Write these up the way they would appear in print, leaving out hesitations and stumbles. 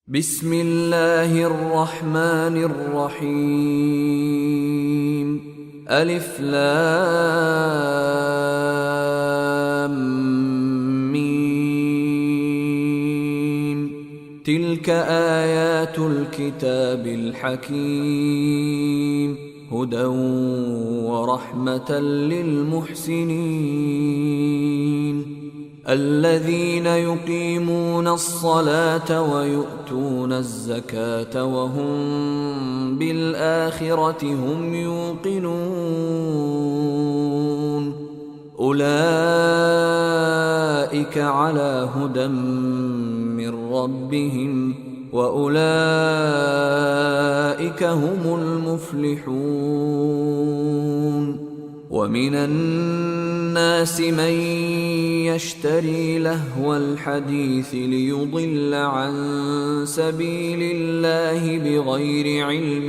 بسم الله الرحمن الرحيم. ألف لام ميم. تلك آيات الكتاب الحكيم، هدى ورحمة للمحسنين الذين يقيمون الصلاة ويؤتون الزكاة وهم بالآخرة هم يوقنون. أولئك على هدى من ربهم وأولئك هم المفلحون. ومن الناس من يشتري لهو الحديث ليضل عن سبيل الله بغير علم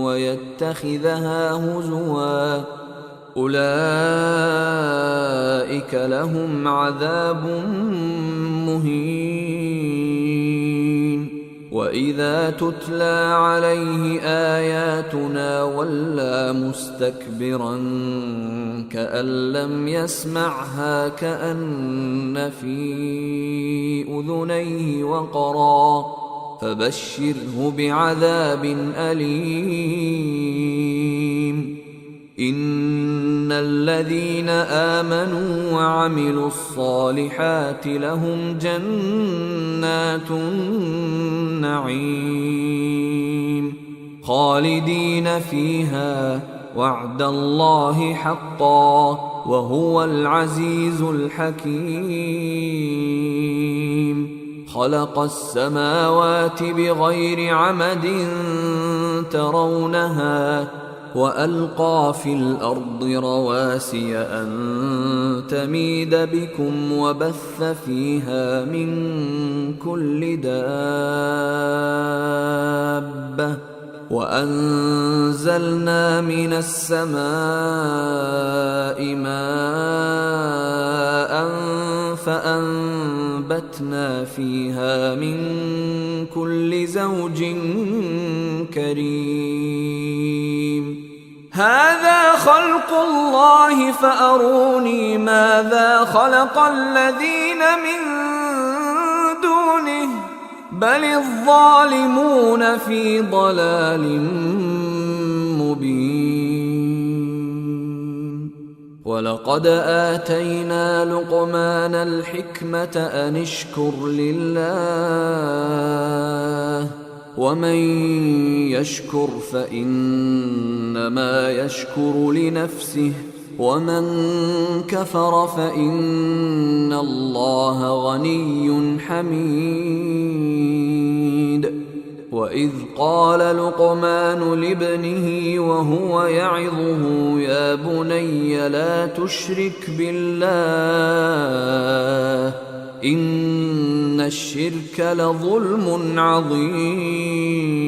ويتخذها هزوا، أولئك لهم عذاب مهين. وإذا تتلى عليه آياتنا ولى مستكبرا كأن لم يسمعها كأن في أذنيه وقرا، فبشره بعذاب أليم. إن الذين آمنوا وعملوا الصالحات لهم جنات النعيم خالدين فيها، وعد الله حقا وهو العزيز الحكيم. خلق السماوات بغير عمد ترونها وألقى في الأرض رواسي أن تميد بكم وبث فيها من كل دابة، وأنزلنا من السماء ماء فأنبتنا فيها من كل زوج كريم. هذا خلق الله فأروني ماذا خلق الذين من دونه، بل الظالمون في ضلال مبين. ولقد آتينا لقمان الحكمة أن اشكر لله، ومن يشكر فإنما يشكر لنفسه، ومن كفر فإن الله غني حميد. وإذ قال لقمان لابنه وهو يعظه يا بني لا تشرك بالله إن الشرك لظلم عظيم.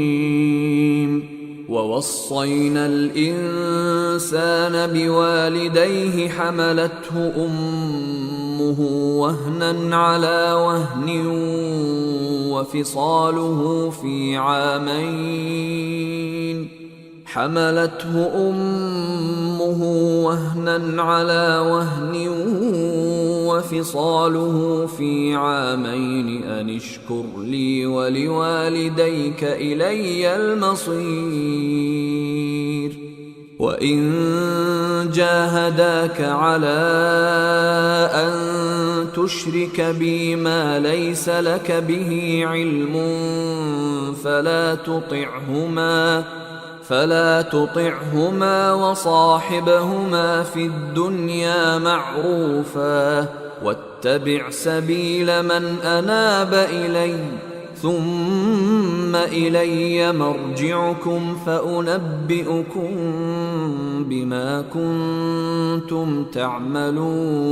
ووصينا الإنسان بوالديه حملته أمه وهنا على وهن وفصاله في عامين، حملته أمه وهنا على وهن وفصاله في عامين أن اشكر لي ولوالديك إلي المصير. وإن جاهداك على أن تشرك بي ما ليس لك به علم فلا تطعهما وصاحبهما في الدنيا معروفا، واتبع سبيل من أناب إلي، ثم إلي مرجعكم فأنبئكم بما كنتم تعملون.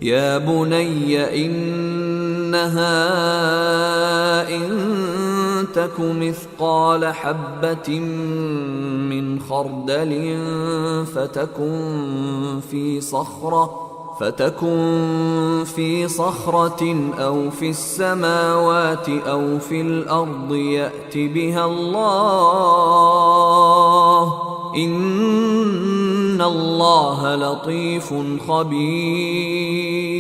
يا بني إنها إن تك مثقال حبة من خردل فتكن في صخرة فتكن في صخرة أو في السماوات أو في الأرض يأت بها الله، إن الله لطيف خبير.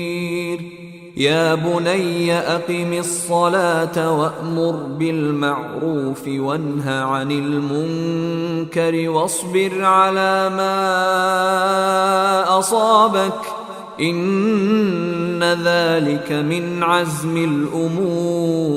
يا بني أقم الصلاة وأمر بالمعروف وانه عن المنكر واصبر على ما أصابك، إن ذلك من عزم الأمور.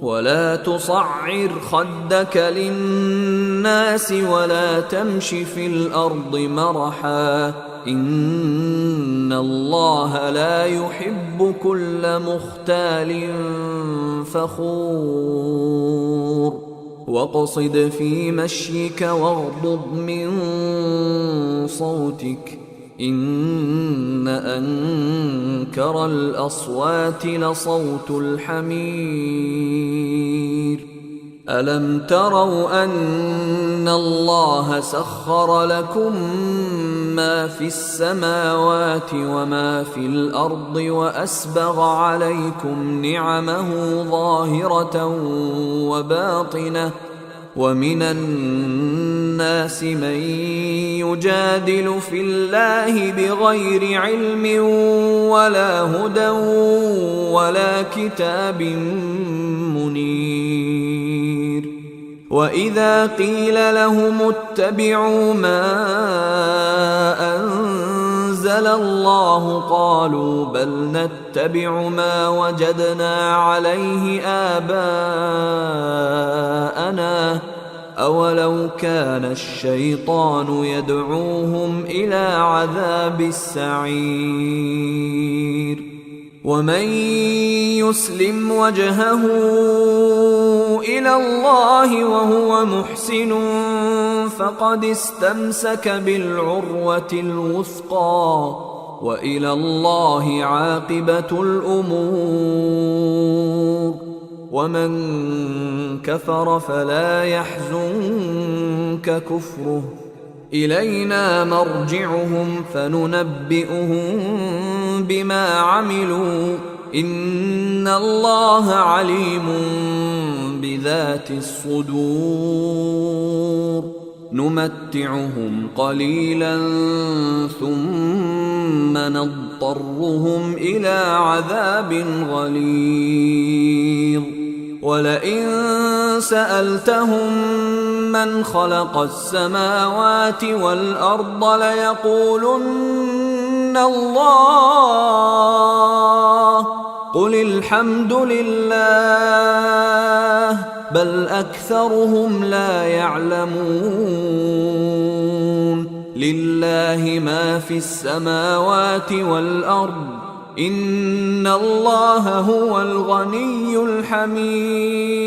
ولا تصعر خدك للناس ولا تمش في الأرض مرحا، إن الله لا يحب كل مختال فخور. واقصد في مشيك واغضض من صوتك، إن أنكر الأصوات لصوت الحمير. ألم تروا أن الله سخر لكم ما في السماوات وما في الأرض وأسبغ عليكم نعمه ظاهرة وباطنة، ومن الناس من يجادل في الله بغير علم ولا هدى ولا كتاب منير. وإذا قيل لهم اتبعوا ما أنزل الله قالوا بل نتبع ما وجدنا عليه آباءنا، أولو كان الشيطان يدعوهم إلى عذاب السعير. ومن يسلم وجهه إلى الله وهو محسن فقد استمسك بالعروة الوثقى، وإلى الله عاقبة الأمور. ومن كفر فلا يحزنك كفره، إلينا مرجعهم فننبئهم بما عملوا، إن الله عليم بذات الصدور. نمتعهم قليلا ثم نضطرهم إلى عذاب غليظ. ولئن سألتهم من خلق السماوات والأرض ليقولن الله، قل الحمد لله، بل أكثرهم لا يعلمون. لله ما في السماوات والأرض، إن الله هو الغني الحميد.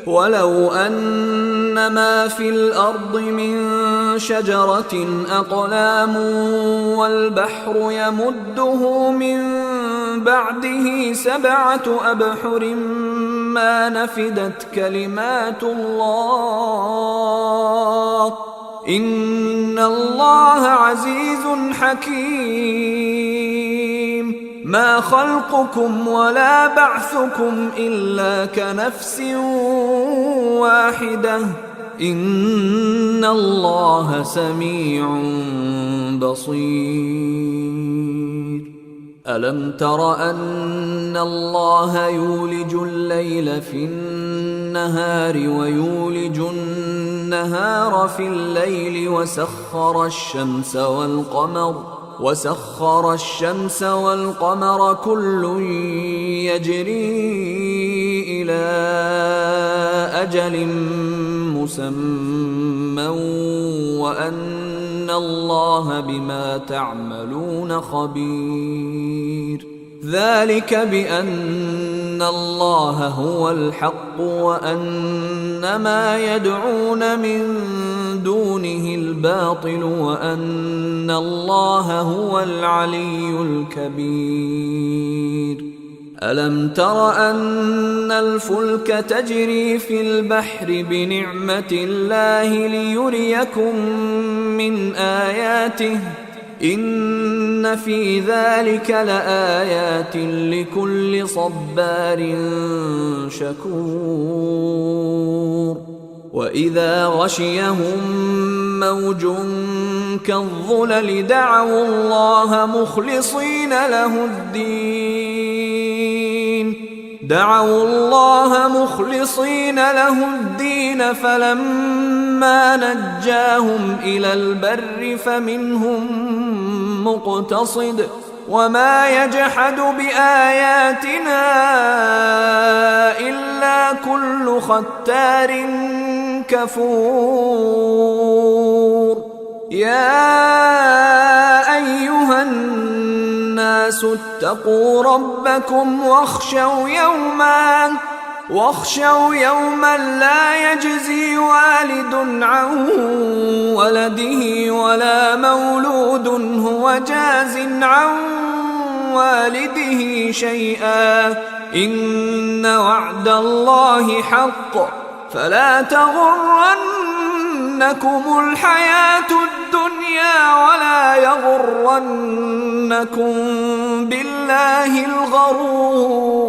ولو أن ما في الأرض من شجرة أقلام والبحر يمده من بعده 7 أبحر ما نفدت كلمات الله، إن الله عزيز حكيم. ما خلقكم ولا بعثكم إلا كنفس واحدة، إن الله سميع بصير. ألم تر أن الله يولج الليل في النهار ويولج النهار في الليل وسخر الشمس والقمر كل يجري إلى أجل مسمى وأن الله بما تعملون خبير. ذلك بأن الله هو الحق وأن ما يدعون من دونه الباطل وأن الله هو العلي الكبير. ألم تر أن الفلك تجري في البحر بنعمة الله ليريكم من آياته إن في ذلك لآيات لكل صبار شكور وإذا غشيهم موج كالظلل دعوا الله مخلصين له الدين فلما نجاهم إلى البر فمنهم مقتصد وما يجحد بآياتنا إلا كل ختار كفور يا أيها الناس اتقوا ربكم واخشوا يوما لا يجزي والد عن ولده ولا مولود هو جاز عن والده شيئا إن وعد الله حق فلا تغرنكم الحياة الدنيا ولا يغرنكم بالله الغرور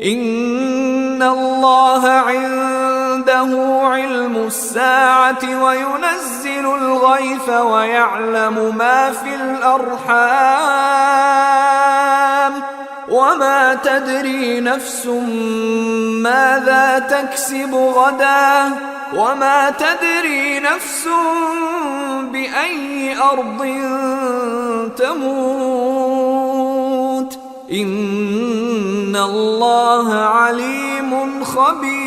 إن الله عنده علم الساعة وينزل الغيث ويعلم ما في الأرحام وما تدري نفس ماذا تكسب غدا وما تدري نفس بأي أرض تموت إن الله عليم خبير